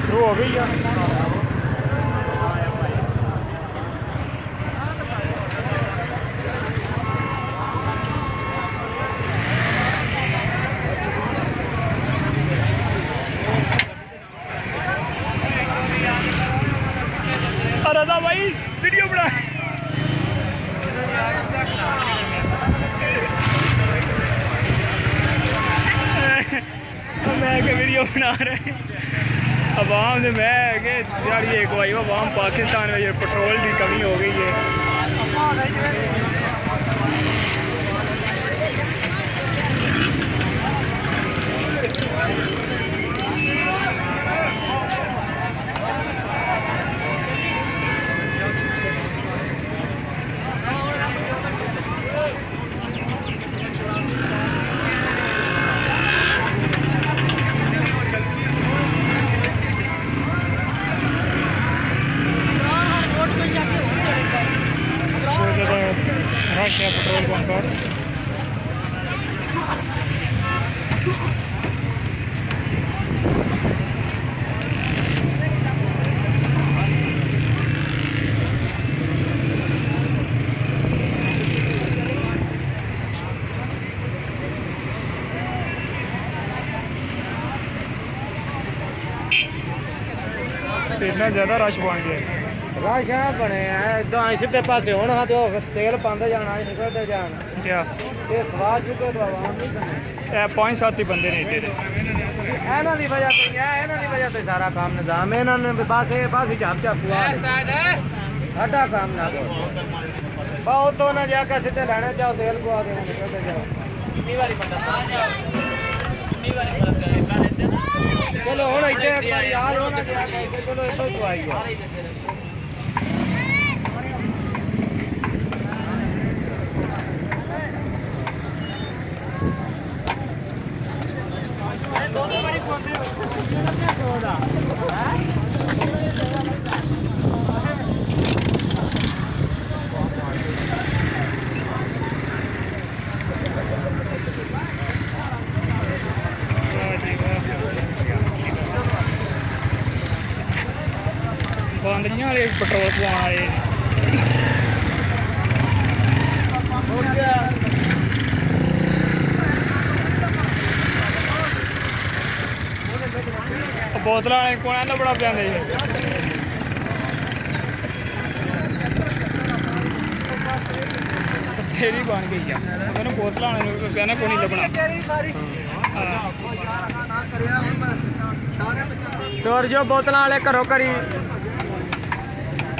शुरू हो गई है। रजा भाई वीडियो बना मैं के वीडियो बना रहे अवाम ने मैं के यार ये कोई अवाम पाकिस्तान में ये पेट्रोल की कमी हो गई है। रश है पेट्रोल पंप पर। इतना ज़्यादा रश बन गया रश है बने इदा सीधे पासे हूँ हाँ तो तेल पाते जाना निकलते जाना क्या स्वाद चुके तो आवाम नहीं बने 5-7 ही बंदे ने इतने ਇਹਨਾਂ ਦੀ ਵਜ੍ਹਾ ਤੋਂ ਇਹਨਾਂ ਦੀ ਵਜ੍ਹਾ ਤੋਂ ਸਾਰਾ ਕੰਮ ਨਿਜ਼ਾਮ ਇਹਨਾਂ ਨੇ ਬਸ ਇਹ ਬਸ ਝਾਪ ਝਾਪ ਪਵਾ ਸਾਡਾ ਕੰਮ ਨਾ ਬਹੁਤ ਤੋਂ ਨਾ ਜਾ ਕੇ ਸਿੱਧੇ ਲੈਣੇ ਚਾਹੋ ਤੇਲ ਪਵਾ ਦੇ ਨਿਕਲਦੇ ਜਾਓ ਕਿੰਨੀ ਵਾਰੀ ਬੰਦਾ ਚਲੋ ਹੁਣ ਇੱਥੇ ਇੱਕ ਵਾਰੀ ਯਾਰ ਹੋਣਾ ਜਾ ਕੇ ਚਲੋ ਇੱਥੋਂ ਹੀ ਆਈ ਹੈ। बांदरियां वाले पेट्रोल पवाने आए बोतल कौन है बड़ा प्यार तेरी बन गई है बोतल कहना कौन नहीं लभना टोर जो बोतल वाले घरों करी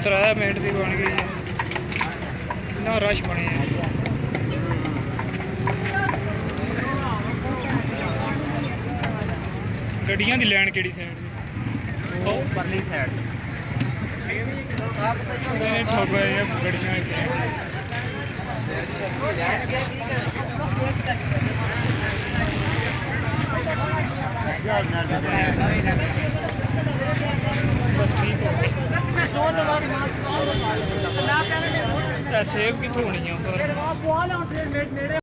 3 मिनट की बन गई है इन्ना रश बने है। गड्डियां दी लैन केड़ी साइड दी परली साइड ठग गए गड्डियां बस ठीक हो सेव कितों होनी है।